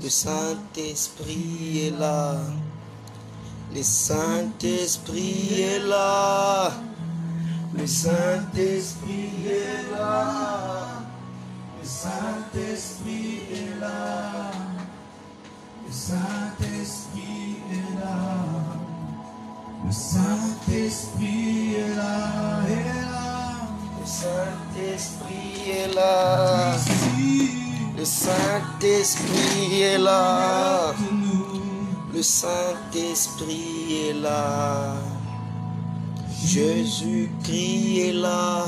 Le Saint-Esprit est là. Le Saint-Esprit est là. Le Saint-Esprit est là. Le Saint-Esprit est là. Le Saint-Esprit est là. Le Saint-Esprit est là. Le Saint-Esprit est là. Le Saint-Esprit est là. Le Saint-Esprit est là. Jésus-Christ est là.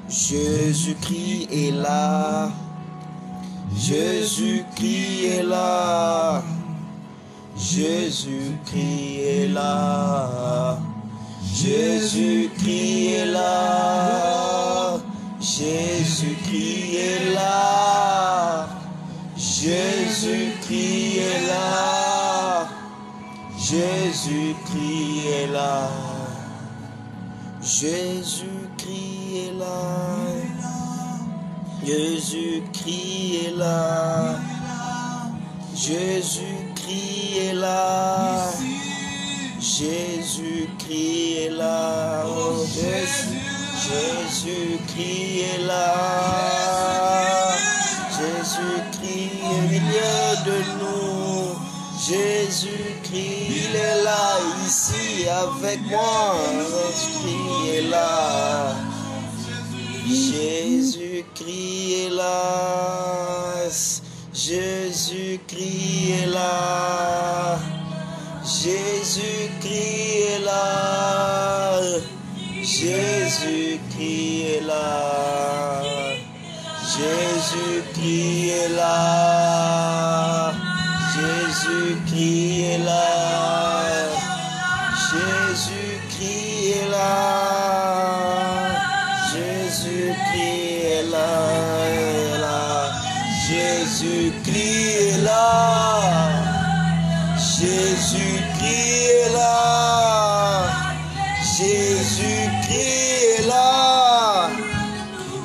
Jésus-Christ est là. Jésus-Christ est là. Jésus-Christ est là. Jésus-Christ est là. Jésus-Christ est là. Jésus-Christ est là. Jésus-Christ est là. Jésus-Christ est là. Jésus-Christ est là. Jésus-Christ est là. Jésus-Christ est là. Oh Jésus. Jésus-Christ est là. Jésus-Christ est au milieu de nous. Jésus-Christ, il est là, ici, avec moi. Jésus-Christ est là. Jésus-Christ est là. Jésus-Christ est là. Jésus-Christ est là. Jésus-Christ est là. Jésus-Christ est là. Jésus-Christ est là. Jésus-Christ est là. Jésus-Christ est là. Jésus-Christ est là. Jésus-Christ est là. Jésus-Christ est là.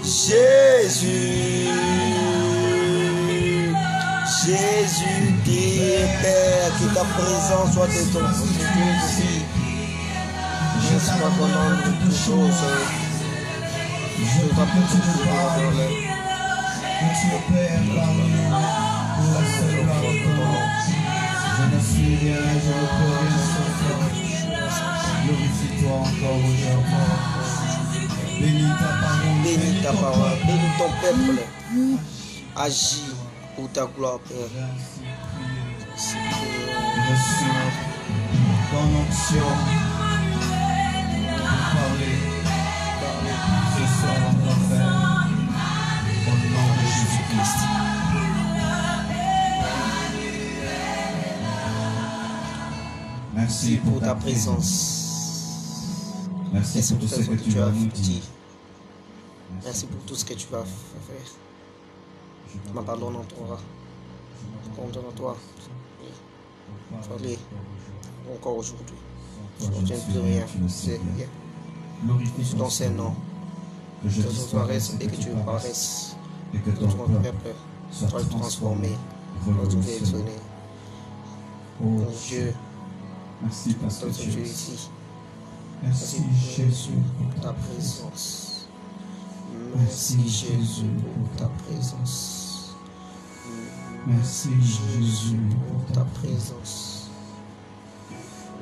Jésus. Jésus-Christ, Père, que ta présence soit de ton côté ici. Je sais pas comment nous touchons. Je t'appelle toujours dans l'air. Tu es Père parmi nous pour la seule gloire de ton nom. Je ne suis rien, je ne peux rien sans toi. Glorifie-toi encore aujourd'hui. Bénis ta parole. Bénis ta parole. Bénis ton peuple. Agis pour ta gloire, Père. Reçois ton onction pour parler ce soir en ton Père. Au nom de Jésus-Christ. Merci pour ta présence. Merci pour tout ce que tu as nous dit. Merci pour tout ce que tu vas faire. Je m'abandonne en toi. Je compte en toi. Sois-les encore aujourd'hui. Je ne tiens plus rien. C'est rien. Glorifie Dans ces noms. Que je te paraisse et que tu paraisses. Et que ton peuple soit transformé. Redoublé. Mon Dieu. Merci parce que tu es ici. Merci Jésus pour ta présence. Merci Jésus pour ta présence. Merci Jésus pour ta présence.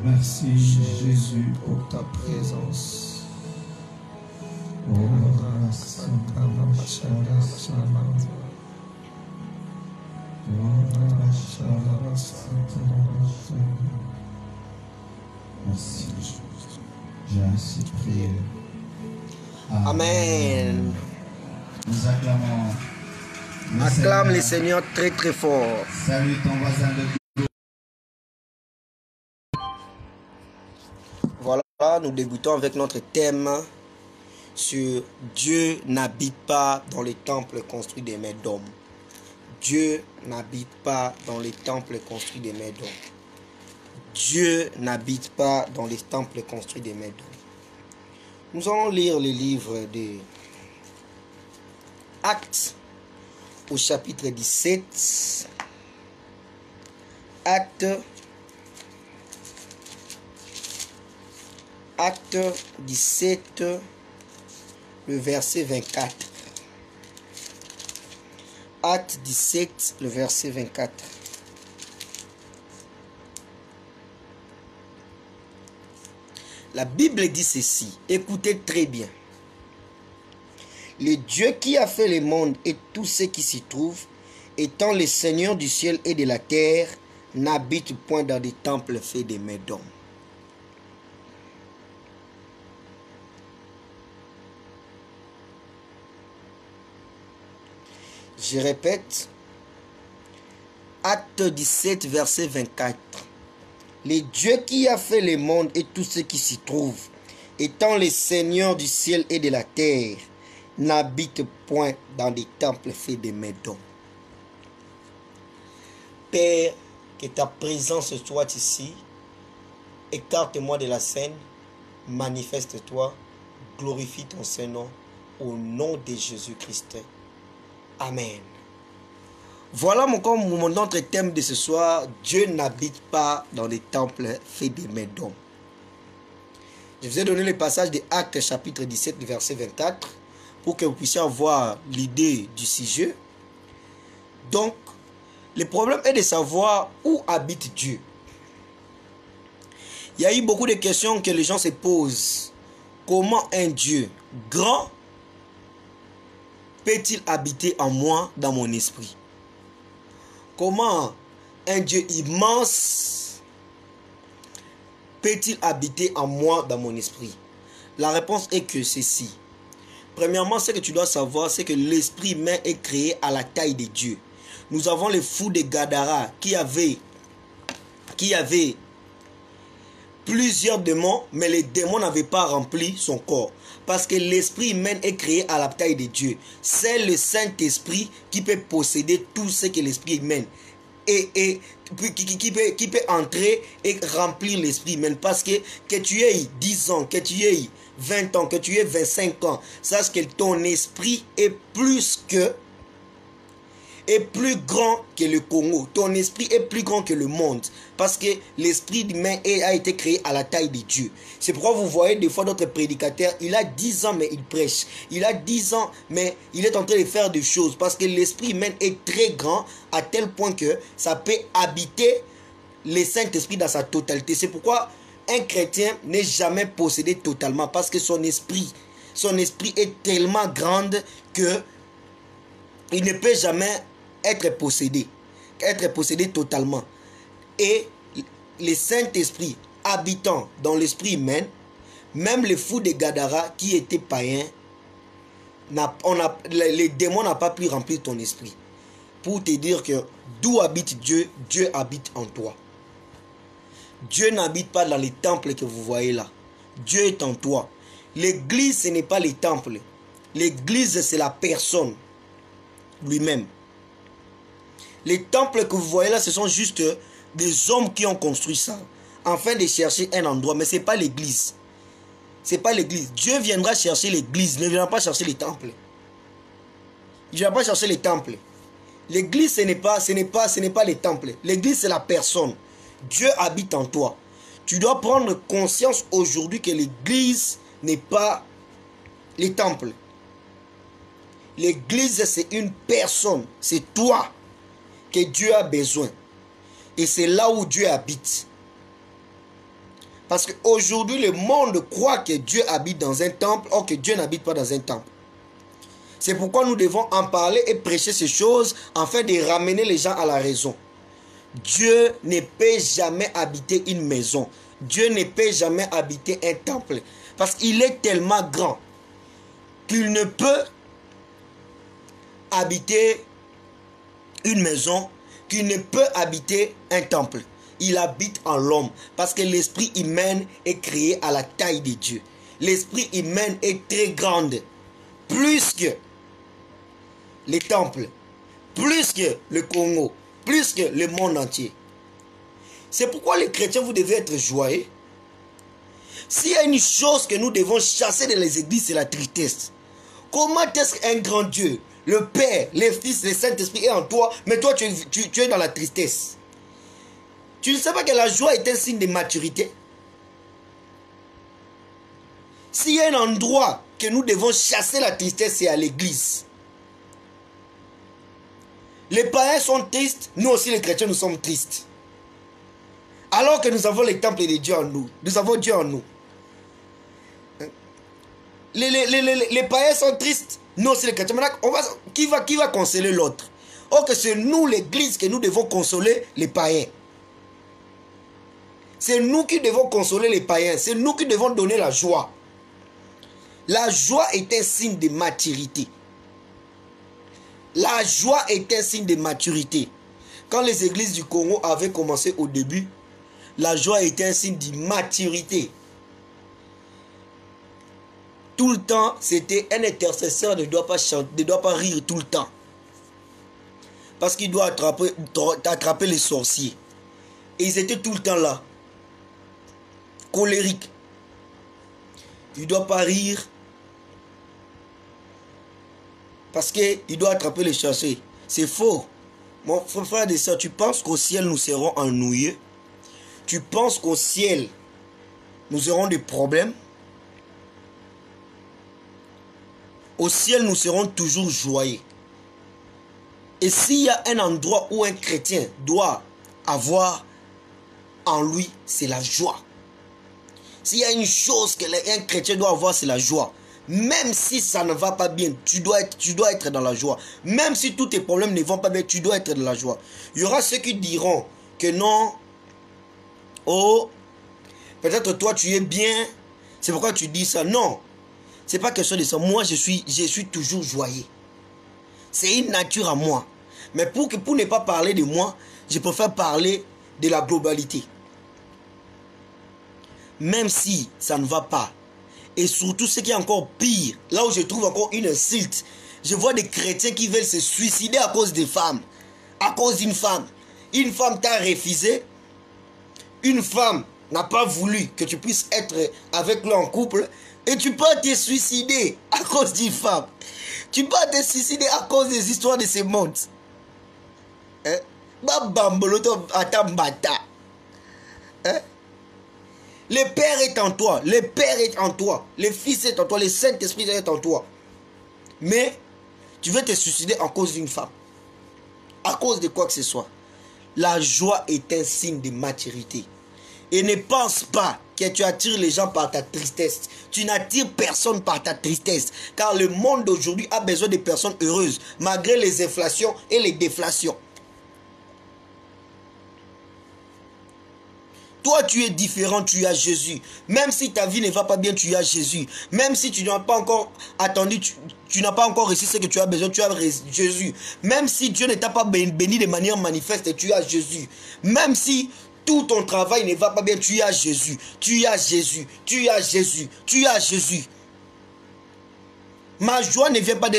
Merci Jésus pour ta présence. Merci. J'ai ainsi prié. Amen. Nous acclamons. Acclame le Seigneur très très fort. Salut ton voisin de... Voilà, nous débutons avec notre thème sur Dieu n'habite pas dans les temples construits des mains d'hommes. Dieu n'habite pas dans les temples construits des mains d'hommes. Dieu n'habite pas dans les temples construits des mains d'hommes. Nous allons lire le livre des Actes au chapitre 17. Acte 17, le verset 24. Acte 17, le verset 24. La Bible dit ceci, écoutez très bien. Le Dieu qui a fait le monde et tout ce qui s'y trouve, étant le Seigneur du ciel et de la terre, n'habite point dans des temples faits des mains d'hommes. Je répète, Acte 17, verset 24. Le Dieu qui a fait le monde et tout ce qui s'y trouve, étant le Seigneur du ciel et de la terre, n'habite point dans des temples faits des mains d'hommes. Père, que ta présence soit ici. Écarte-moi de la scène. Manifeste-toi. Glorifie ton Saint-Nom. Au nom de Jésus-Christ. Amen. Voilà notre thème de ce soir. Dieu n'habite pas dans des temples faits des mains d'hommes. Je vous ai donné le passage de Actes chapitre 17, verset 24, pour que vous puissiez avoir l'idée du sujet. Donc, le problème est de savoir où habite Dieu. Il y a eu beaucoup de questions que les gens se posent. Comment un Dieu grand peut-il habiter en moi, dans mon esprit? Comment un Dieu immense peut-il habiter en moi, dans mon esprit? La réponse est que ceci. Premièrement, ce que tu dois savoir, c'est que l'esprit humain est créé à la taille de Dieu. Nous avons le fou de Gadara qui avait plusieurs démons, mais les démons n'avaient pas rempli son corps. Parce que l'esprit humain est créé à la taille de Dieu. C'est le Saint-Esprit qui peut posséder tout ce que l'esprit humain et qui peut entrer et remplir l'esprit humain. Parce que tu aies 10 ans, que tu aies 20 ans, que tu aies 25 ans, sache que ton esprit est plus grand que le Congo. Ton esprit est plus grand que le monde. Parce que l'esprit humain a été créé à la taille de Dieu. C'est pourquoi vous voyez des fois notre prédicateur, il a 10 ans mais il prêche. Il a 10 ans mais il est en train de faire des choses. Parce que l'esprit humain est très grand à tel point que ça peut habiter le Saint-Esprit dans sa totalité. C'est pourquoi un chrétien n'est jamais possédé totalement. Parce que son esprit est tellement grand que il ne peut jamais être possédé totalement. Et le Saint-Esprit habitant dans l'esprit humain, même les fous de Gadara qui étaient païens, les démons n'ont pas pu remplir ton esprit. Pour te dire que d'où habite Dieu, Dieu habite en toi. Dieu n'habite pas dans les temples que vous voyez là. Dieu est en toi. L'église, ce n'est pas les temples. L'église, c'est la personne lui-même. Les temples que vous voyez là, ce sont juste des hommes qui ont construit ça, afin de chercher un endroit, mais ce n'est pas l'église. Ce n'est pas l'église. Dieu viendra chercher l'église, ne viendra pas chercher les temples. Il ne viendra pas chercher les temples. L'église, ce n'est pas les temples. L'église, c'est la personne. Dieu habite en toi. Tu dois prendre conscience aujourd'hui que l'église n'est pas les temples. L'église, c'est une personne. C'est toi que Dieu a besoin. Et c'est là où Dieu habite. Parce qu'aujourd'hui, le monde croit que Dieu habite dans un temple, or que Dieu n'habite pas dans un temple. C'est pourquoi nous devons en parler et prêcher ces choses afin de ramener les gens à la raison. Dieu ne peut jamais habiter une maison. Dieu ne peut jamais habiter un temple. Parce qu'il est tellement grand qu'il ne peut habiter une maison, qu'il ne peut habiter un temple. Il habite en l'homme parce que l'esprit humain est créé à la taille de Dieu. L'esprit humain est très grand, plus que les temples, plus que le Congo, plus que le monde entier. C'est pourquoi les chrétiens, vous devez être joyeux. S'il y a une chose que nous devons chasser dans les églises, c'est la tristesse. Comment est-ce qu'un grand Dieu, le Père, le Fils, le Saint-Esprit est en toi, mais toi tu es dans la tristesse. Tu ne sais pas que la joie est un signe de maturité? S'il y a un endroit que nous devons chasser la tristesse, c'est à l'église. Les païens sont tristes, nous aussi les chrétiens nous sommes tristes. Alors que nous avons les temples de Dieu en nous. Nous avons Dieu en nous. Les païens sont tristes, nous aussi les chrétiens. Maintenant, qui va consoler l'autre? Or que c'est nous l'église que nous devons consoler les païens. C'est nous qui devons consoler les païens. C'est nous qui devons donner la joie. La joie est un signe de maturité. La joie est un signe de maturité. Quand les églises du Congo avaient commencé au début, la joie était un signe de maturité. Tout le temps, c'était un intercesseur ne doit pas chanter, ne doit pas rire tout le temps. Parce qu'il doit attraper les sorciers. Et ils étaient tout le temps là. Colériques. Il ne doit pas rire. Parce qu'il doit attraper les sorciers. C'est faux. Mon frère et sœurs, tu penses qu'au ciel nous serons ennuyeux? Tu penses qu'au ciel nous aurons des problèmes? Au ciel nous serons toujours joyeux. Et s'il y a un endroit où un chrétien doit avoir en lui, c'est la joie. S'il y a une chose qu'un chrétien doit avoir, c'est la joie. Même si ça ne va pas bien, tu dois être dans la joie. Même si tous tes problèmes ne vont pas bien, tu dois être dans la joie. Il y aura ceux qui diront que non, oh, peut-être toi tu es bien, c'est pourquoi tu dis ça. Non, c'est pas question de ça. Moi je suis toujours joyeux. C'est une nature à moi. Mais pour ne pas parler de moi, je préfère parler de la globalité. Même si ça ne va pas. Et surtout ce qui est encore pire, là où je trouve encore une insulte, je vois des chrétiens qui veulent se suicider à cause des femmes. À cause d'une femme. Une femme t'a refusé. Une femme n'a pas voulu que tu puisses être avec lui en couple. Et tu peux te suicider à cause d'une femme. Tu peux te suicider à cause des histoires de ce monde. Hein? Hein? Le Père est en toi, le Père est en toi, le Fils est en toi, le Saint-Esprit est en toi. Mais tu veux te suicider à cause d'une femme. À cause de quoi que ce soit. La joie est un signe de maturité. Et ne pense pas que tu attires les gens par ta tristesse. Tu n'attires personne par ta tristesse. Car le monde d'aujourd'hui a besoin de personnes heureuses, malgré les inflations et les déflations. Toi, tu es différent, tu as Jésus. Même si ta vie ne va pas bien, tu as Jésus. Même si tu n'as pas encore attendu, tu n'as pas encore reçu ce que tu as besoin, tu as Jésus. Même si Dieu ne t'a pas béni de manière manifeste, tu as Jésus. Même si tout ton travail ne va pas bien, tu as Jésus. Tu as Jésus. Tu as Jésus. Tu as Jésus. Ma joie ne vient pas de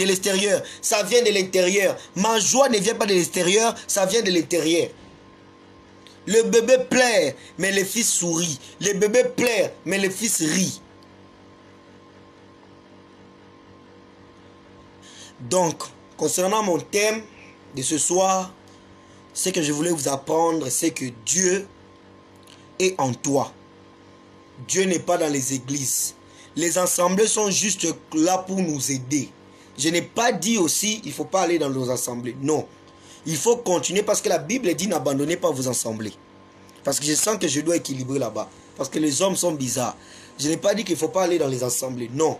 l'extérieur, ça vient de l'intérieur. Ma joie ne vient pas de l'extérieur, ça vient de l'intérieur. Le bébé pleure, mais le fils sourit. Le bébé pleure, mais le fils rit. Donc, concernant mon thème de ce soir, ce que je voulais vous apprendre, c'est que Dieu est en toi. Dieu n'est pas dans les églises. Les assemblées sont juste là pour nous aider. Je n'ai pas dit aussi, il ne faut pas aller dans nos assemblées. Non. Il faut continuer parce que la Bible dit n'abandonnez pas vos assemblées. Parce que je sens que je dois équilibrer là-bas. Parce que les hommes sont bizarres. Je n'ai pas dit qu'il ne faut pas aller dans les assemblées. Non.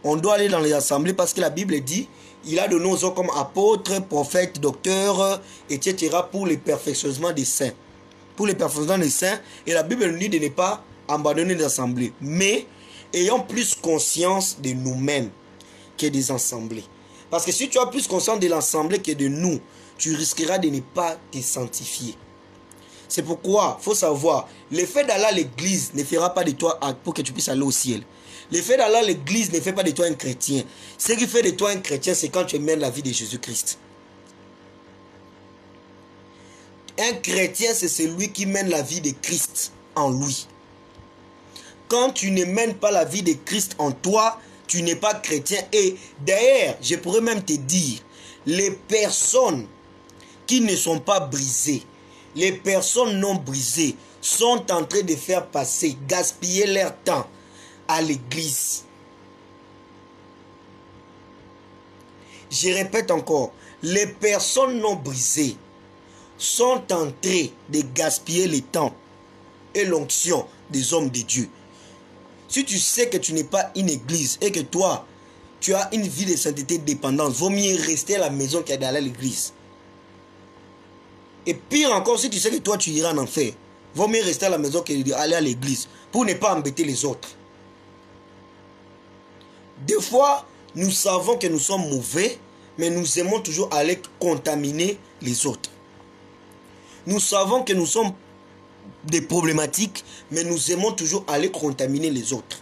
On doit aller dans les assemblées parce que la Bible dit il a donné aux hommes comme apôtres, prophètes, docteurs, etc. pour le perfectionnement des saints. Pour le perfectionnement des saints. Et la Bible nous dit de ne pas abandonner les assemblées. Mais ayons plus conscience de nous-mêmes que des assemblées. Parce que si tu as plus conscience de l'assemblée que de nous, tu risqueras de ne pas te sanctifier. C'est pourquoi, il faut savoir, le fait d'aller à l'église ne fera pas de toi pour que tu puisses aller au ciel. Le fait d'aller à l'église ne fait pas de toi un chrétien. Ce qui fait de toi un chrétien, c'est quand tu mènes la vie de Jésus-Christ. Un chrétien, c'est celui qui mène la vie de Christ en lui. Quand tu ne mènes pas la vie de Christ en toi, tu n'es pas chrétien. Et d'ailleurs, je pourrais même te dire, les personnes qui ne sont pas brisées, les personnes non brisées sont en train de faire passer, gaspiller leur temps à l'église. Je répète encore, les personnes non brisées sont en train de gaspiller le temps et l'onction des hommes de Dieu. Si tu sais que tu n'es pas une église et que toi, tu as une vie de sainteté dépendante, vaut mieux rester à la maison qu'aller à l'église. Et pire encore, si tu sais que toi, tu iras en enfer, vaut mieux rester à la maison qu'aller à l'église pour ne pas embêter les autres. Des fois, nous savons que nous sommes mauvais, mais nous aimons toujours aller contaminer les autres. Nous savons que nous sommes des problématiques, mais nous aimons toujours aller contaminer les autres.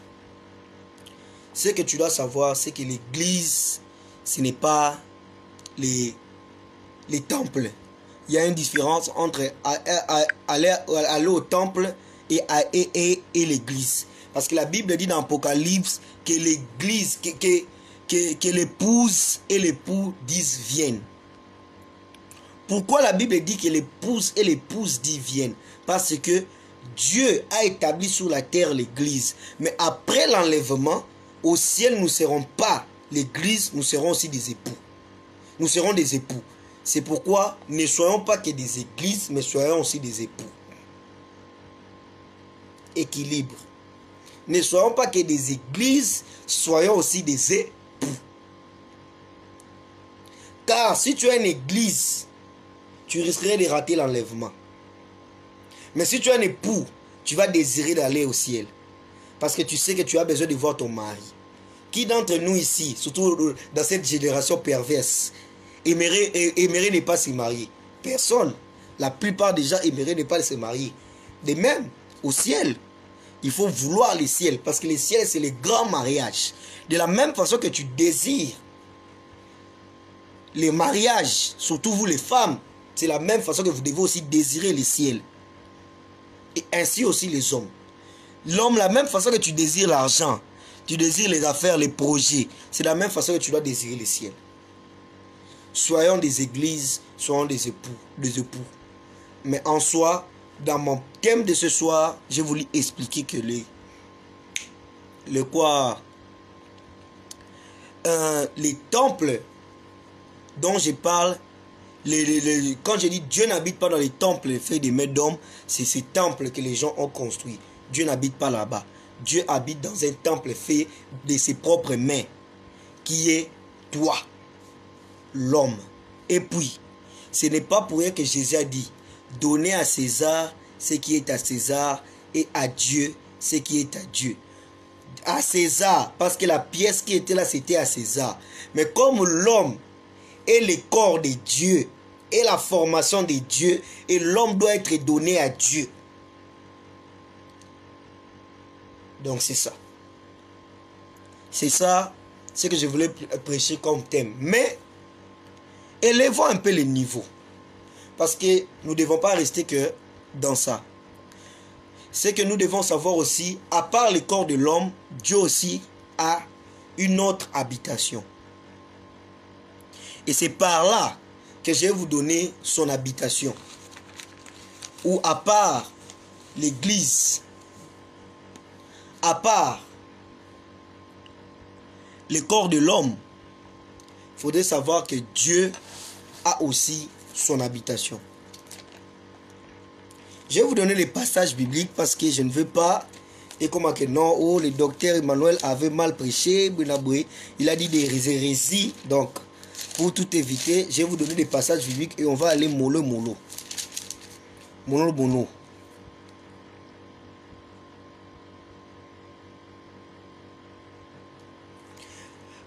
Ce que tu dois savoir, c'est que l'église, ce n'est pas les temples. Il y a une différence entre aller au temple et l'église. Parce que la Bible dit dans l'Apocalypse que l'église, que l'épouse et l'époux disent viennent. Pourquoi la Bible dit que l'épouse et l'épouse disent viennent? Parce que Dieu a établi sur la terre l'église. Mais après l'enlèvement, au ciel, nous ne serons pas l'église, nous serons aussi des époux. Nous serons des époux. C'est pourquoi ne soyons pas que des églises, mais soyons aussi des époux. Équilibre. Ne soyons pas que des églises, soyons aussi des époux. Car si tu as une église, tu risquerais de rater l'enlèvement. Mais si tu as un époux, tu vas désirer d'aller au ciel. Parce que tu sais que tu as besoin de voir ton mari. Qui d'entre nous ici, surtout dans cette génération perverse, aimerait ne pas se marier? Personne. La plupart des gens aimeraient ne pas se marier. De même, au ciel, il faut vouloir le ciel. Parce que le ciel, c'est le grand mariage. De la même façon que tu désires les mariages, surtout vous les femmes, c'est la même façon que vous devez aussi désirer le ciel. Et ainsi aussi les hommes. L'homme, la même façon que tu désires l'argent, tu désires les affaires, les projets, c'est la même façon que tu dois désirer le ciel. Soyons des églises, soyons des époux. Mais en soi, dans mon thème de ce soir, j'ai voulu expliquer que les temples dont je parle, quand je dis Dieu n'habite pas dans les temples faits des mains d'hommes, c'est ces temples que les gens ont construits. Dieu n'habite pas là-bas. Dieu habite dans un temple fait de ses propres mains, qui est toi, l'homme. Et puis, ce n'est pas pour rien que Jésus a dit, donnez à César ce qui est à César et à Dieu ce qui est à Dieu. À César, parce que la pièce qui était là, c'était à César. Mais comme l'homme est le corps de Dieu, et la formation de Dieu, et l'homme doit être donné à Dieu. Donc c'est ça. C'est ça, ce que je voulais prêcher comme thème. Mais, élevons un peu le niveau. Parce que nous ne devons pas rester que dans ça. C'est que nous devons savoir aussi, à part le corps de l'homme, Dieu aussi a une autre habitation. Et c'est par là que je vais vous donner son habitation. Ou à part l'église, à part le corps de l'homme, il faudrait savoir que Dieu a aussi son habitation. Je vais vous donner les passages bibliques parce que je ne veux pas, et comme que non, oh, le docteur Emmanuel avait mal prêché, il a dit des hérésies, donc pour tout éviter, je vais vous donner des passages bibliques et on va aller mollo.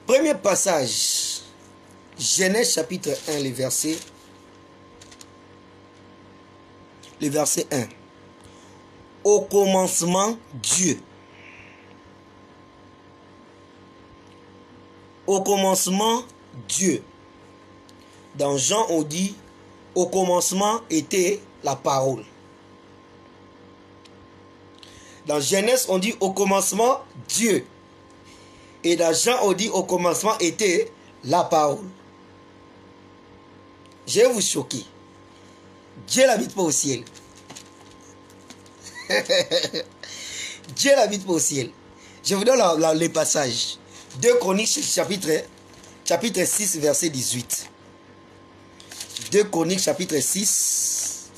Premier passage, Genèse chapitre 1, le verset 1. Au commencement, Dieu. Au commencement, Dieu. Dans Jean, on dit, au commencement était la parole. Dans Genèse, on dit, au commencement, Dieu. Et dans Jean, on dit au commencement était la parole. Je vais vous choquer. Dieu n'habite pas au ciel. Dieu n'habite pas au ciel. Je vous donne les passages. 2 Chroniques chapitre 6 verset 18. 2 Chroniques chapitre 6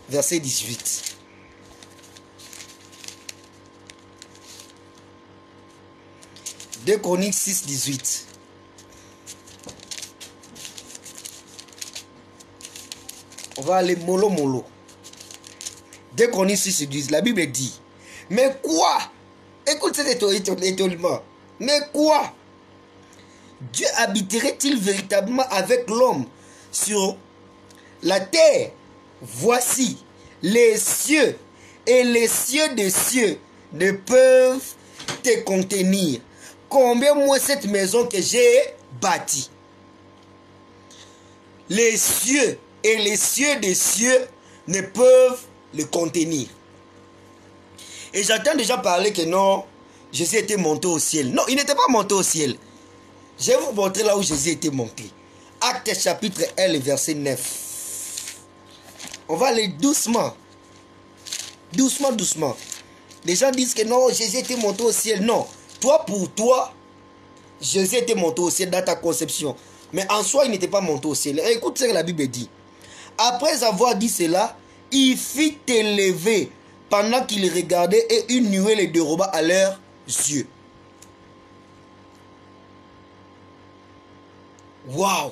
verset 18. Deux Chroniques 6, 18. On va aller mollo. 2 Chroniques 6, 18. La Bible dit, mais quoi? Écoute cet étonnement. Mais quoi? Dieu habiterait-il véritablement avec l'homme sur la terre? Voici, les cieux et les cieux des cieux ne peuvent te contenir. Combien moins cette maison que j'ai bâtie? Les cieux et les cieux des cieux ne peuvent le contenir. Et j'entends déjà parler que non, Jésus était monté au ciel. Non, il n'était pas monté au ciel. Je vais vous montrer là où Jésus était monté. Actes chapitre 1, le verset 9. On va aller doucement. Doucement. Les gens disent que non, Jésus était monté au ciel. Non. Toi, pour toi, Jésus était monté au ciel dans ta conception. Mais en soi, il n'était pas monté au ciel. Et écoute ce que la Bible dit. Après avoir dit cela, il fit élever pendant qu'il regardait et une nuée les déroba à leurs yeux. Waouh!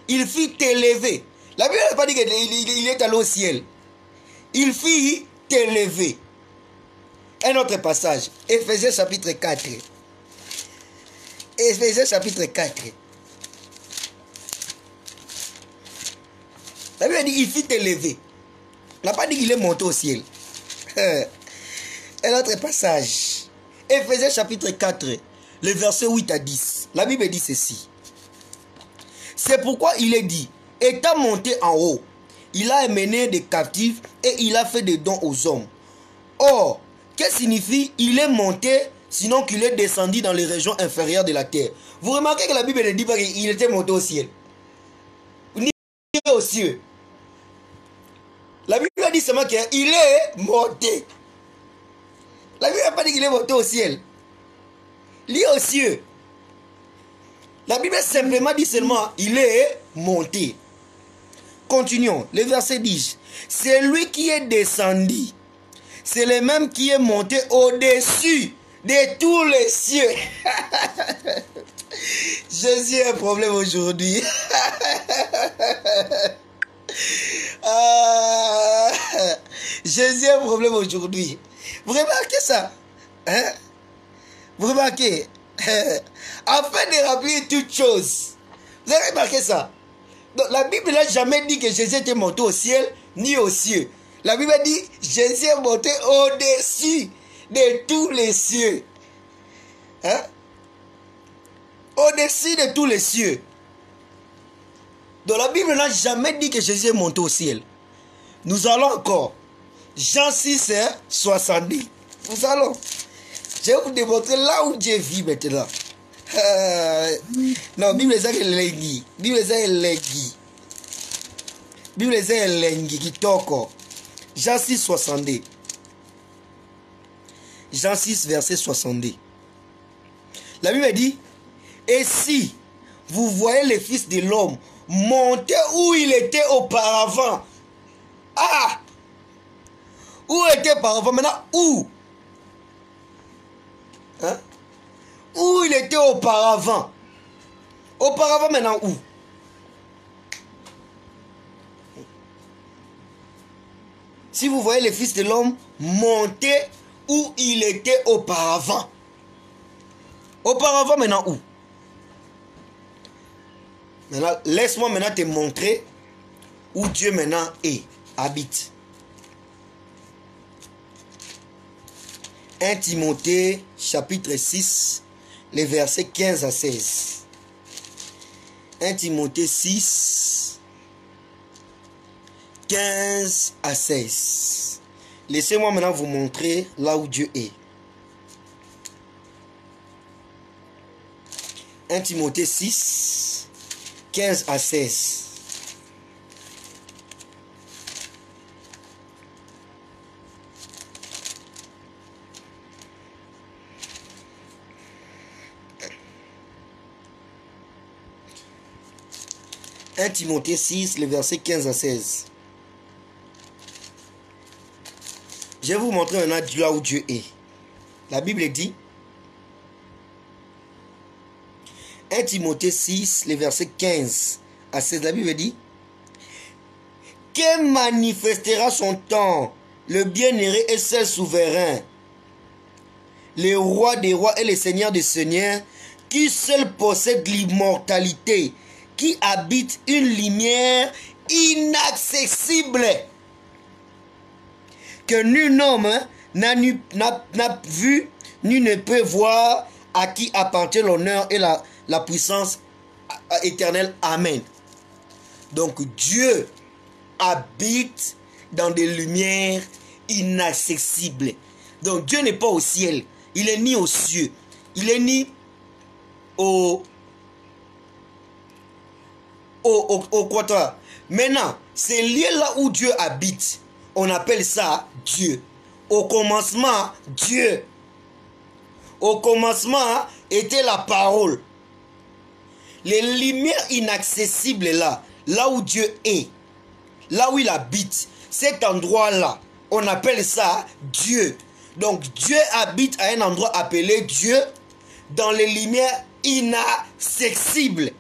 Il fit élever. La Bible n'a pas dit qu'il est allé au ciel. Il fit élever. Un autre passage. Éphésiens chapitre 4. Éphésiens chapitre 4. La Bible dit il fit élever. On n'a pas dit qu'il est monté au ciel. Un autre passage. Éphésiens chapitre 4. Le verset 8 à 10. La Bible dit ceci. C'est pourquoi il est dit, étant monté en haut, il a amené des captifs et il a fait des dons aux hommes. Or, qu'est-ce que signifie il est monté, sinon qu'il est descendu dans les régions inférieures de la terre? Vous remarquez que la Bible ne dit pas qu'il était monté au ciel, ni aux cieux. La Bible dit seulement qu'il est monté. La Bible n'a pas dit qu'il est monté au ciel. Il est aux cieux. La Bible simplement dit seulement il est monté. Continuons. Le verset 10. C'est lui qui est descendu. C'est le même qui est monté au-dessus de tous les cieux. Jésus a un problème aujourd'hui. Jésus a un problème aujourd'hui. Vous remarquez ça? Hein? Vous remarquez? Afin de remplir toutes choses. Vous avez remarqué ça? Donc, la Bible n'a jamais dit que Jésus était monté au ciel ni aux cieux. La Bible dit Jésus est monté au-dessus de tous les cieux. Hein? Au-dessus de tous les cieux. Donc la Bible n'a jamais dit que Jésus est monté au ciel. Nous allons encore. Jean 6, 70. Nous allons. Je vais vous démontrer là où Dieu vit maintenant. Non, Bible est lengi. Bible est lengi. Bible est lengi qui toko. Jean 6, 62. Jean 6, verset 62. La Bible dit, et si vous voyez le Fils de l'homme monter où il était auparavant. Ah! Où était auparavant? Maintenant, où? Hein? Où il était auparavant? Auparavant, maintenant, où? Si vous voyez le Fils de l'homme monter où il était auparavant. Auparavant, maintenant, où? Maintenant, laisse-moi maintenant te montrer où Dieu maintenant habite. 1 Timothée chapitre 6, les versets 15 à 16. 1 Timothée 6, 15 à 16. Laissez-moi maintenant vous montrer là où Dieu est. 1 Timothée 6, 15 à 16. « 1 Timothée 6, le verset 15 à 16. » Je vais vous montrer maintenant là où Dieu est. La Bible dit, 1 Timothée 6, le verset 15 à 16, la Bible dit, « Que manifestera son temps, le bien-aimé et seul souverain, le roi des rois et le seigneur des seigneurs, qui seul possède l'immortalité, qui habite une lumière inaccessible, que nul homme n'a vu, ni ne peut voir, à qui appartient l'honneur et la puissance éternelle. Amen. » Donc Dieu habite dans des lumières inaccessibles. Donc Dieu n'est pas au ciel, il est ni aux cieux, il est ni au quator. Maintenant, c'est lié là où Dieu habite. On appelle ça Dieu. Au commencement, Dieu. Au commencement était la parole. Les lumières inaccessibles là où Dieu est, là où il habite, cet endroit-là, on appelle ça Dieu. Donc Dieu habite à un endroit appelé Dieu, dans les lumières inaccessibles.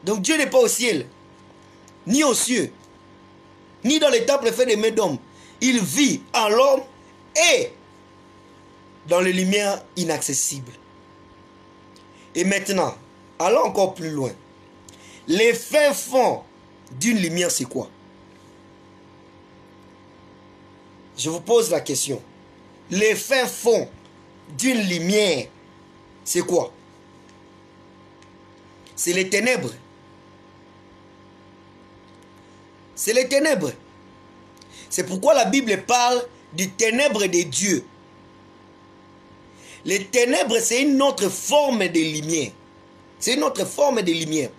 Donc Dieu n'est pas au ciel, ni aux cieux, ni dans les temples faits de mains d'hommes. Il vit en l'homme et dans les lumières inaccessibles. Et maintenant, allons encore plus loin. Les fins fonds d'une lumière, c'est quoi? Je vous pose la question. Les fins fonds d'une lumière, c'est quoi? C'est les ténèbres. C'est les ténèbres. C'est pourquoi la Bible parle des ténèbres de Dieu. Les ténèbres, c'est une autre forme de lumière. C'est une autre forme de lumière.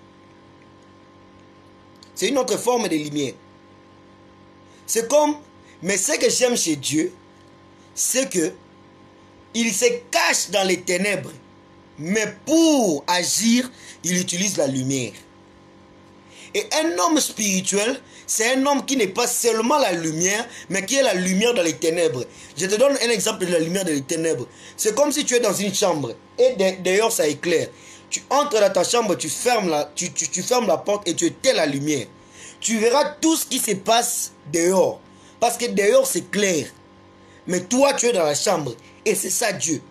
C'est une autre forme de lumière. C'est comme, mais ce que j'aime chez Dieu, c'est que il se cache dans les ténèbres, mais pour agir, il utilise la lumière. Et un homme spirituel, c'est un homme qui n'est pas seulement la lumière, mais qui est la lumière dans les ténèbres. Je te donne un exemple de la lumière dans les ténèbres. C'est comme si tu es dans une chambre et dehors ça éclaire. Tu entres dans ta chambre, tu fermes la porte et tu éteins la lumière. Tu verras tout ce qui se passe dehors. Parce que dehors c'est clair. Mais toi tu es dans la chambre. Et c'est ça Dieu.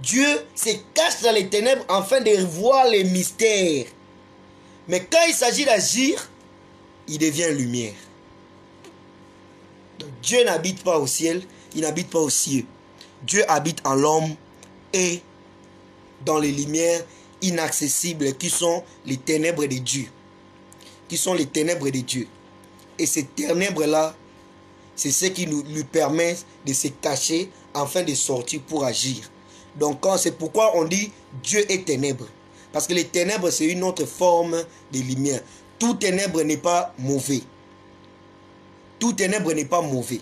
Dieu se cache dans les ténèbres afin de voir les mystères. Mais quand il s'agit d'agir, il devient lumière. Donc Dieu n'habite pas au ciel, il n'habite pas aux cieux. Dieu habite en l'homme et dans les lumières inaccessibles qui sont les ténèbres de Dieu. Qui sont les ténèbres de Dieu. Et ces ténèbres-là, c'est ce qui lui permet de se cacher afin de sortir pour agir. Donc c'est pourquoi on dit Dieu est ténèbres. Parce que les ténèbres, c'est une autre forme de lumière. Tout ténèbre n'est pas mauvais. Tout ténèbre n'est pas mauvais.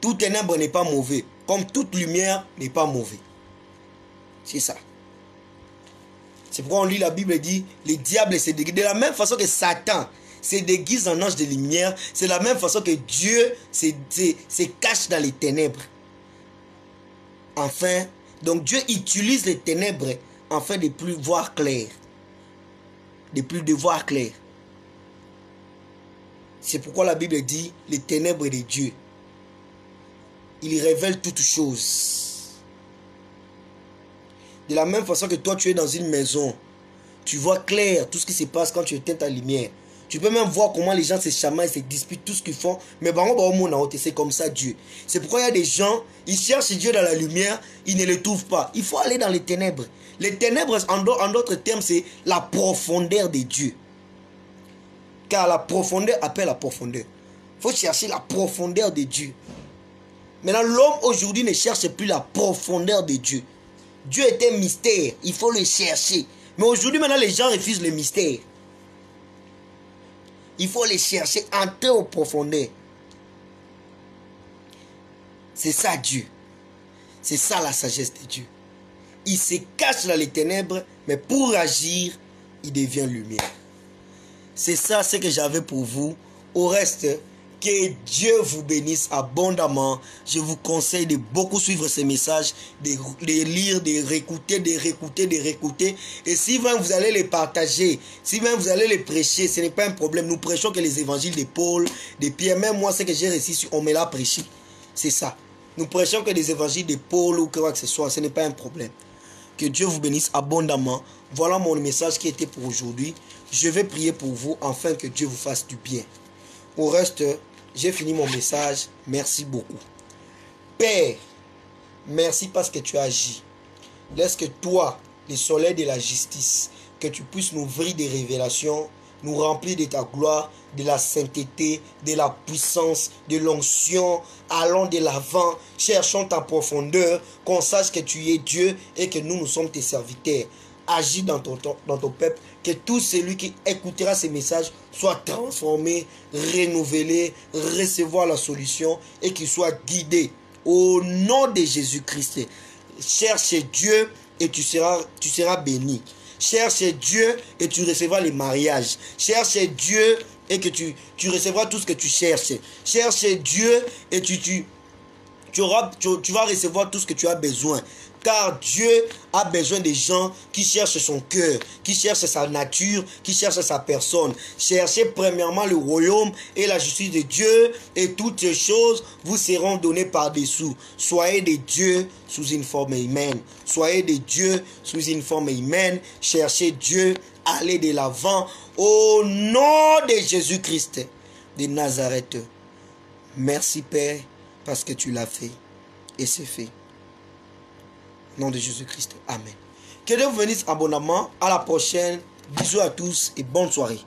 Tout ténèbre n'est pas mauvais. Comme toute lumière n'est pas mauvais. C'est ça. C'est pourquoi on lit la Bible et dit, les diables se déguisent. De la même façon que Satan se déguise en ange de lumière, c'est la même façon que Dieu se cache dans les ténèbres. Enfin, donc Dieu utilise les ténèbres afin de plus voir clair. De plus de voir clair. C'est pourquoi la Bible dit les ténèbres de Dieu. Il révèle toutes choses. De la même façon que toi tu es dans une maison, tu vois clair tout ce qui se passe quand tu éteins ta lumière. Tu peux même voir comment les gens se chamaillent, se disputent, tout ce qu'ils font. Mais c'est comme ça Dieu. C'est pourquoi il y a des gens, ils cherchent Dieu dans la lumière, ils ne le trouvent pas. Il faut aller dans les ténèbres. Les ténèbres, en d'autres termes, c'est la profondeur de Dieu. Car la profondeur appelle la profondeur. Il faut chercher la profondeur de Dieu. Maintenant, l'homme aujourd'hui ne cherche plus la profondeur de Dieu. Dieu est un mystère, il faut le chercher. Mais aujourd'hui, maintenant, les gens refusent le mystère. Il faut les chercher, entrer aux profondeurs. C'est ça Dieu. C'est ça la sagesse de Dieu. Il se cache dans les ténèbres, mais pour agir, il devient lumière. C'est ça ce que j'avais pour vous. Au reste, que Dieu vous bénisse abondamment. Je vous conseille de beaucoup suivre ces messages, de lire, de réécouter. Et si même vous allez les partager, si même vous allez les prêcher, ce n'est pas un problème. Nous prêchons que les évangiles de Paul, de Pierre. Même moi, ce que j'ai réussi, on me l'a prêché. C'est ça. Nous prêchons que des évangiles de Paul ou quoi que ce soit. Ce n'est pas un problème. Que Dieu vous bénisse abondamment. Voilà mon message qui était pour aujourd'hui. Je vais prier pour vous afin que Dieu vous fasse du bien. Au reste, j'ai fini mon message. Merci beaucoup. Père, merci parce que tu as agi. Laisse que toi, le soleil de la justice, que tu puisses nous ouvrir des révélations, nous remplir de ta gloire, de la sainteté, de la puissance, de l'onction. Allons de l'avant, cherchons ta profondeur, qu'on sache que tu es Dieu et que nous sommes tes serviteurs. Agis dans ton peuple, que tout celui qui écoutera ces messages soit transformé, renouvelé, recevoir la solution et qu'il soit guidé au nom de Jésus-Christ. Cherche Dieu et tu seras béni. Cherche Dieu et tu recevras les mariages. Cherche Dieu et que tu recevras tout ce que tu cherches. Cherche Dieu et tu vas recevoir tout ce que tu as besoin. Car Dieu a besoin des gens qui cherchent son cœur, qui cherchent sa nature, qui cherchent sa personne. Cherchez premièrement le royaume et la justice de Dieu et toutes ces choses vous seront données par-dessous. Soyez des dieux sous une forme humaine. Soyez des dieux sous une forme humaine. Cherchez Dieu, allez de l'avant au nom de Jésus-Christ de Nazareth. Merci Père parce que tu l'as fait et c'est fait. Au nom de Jésus-Christ. Amen. Que Dieu vous bénisse abondamment. À la prochaine. Bisous à tous et bonne soirée.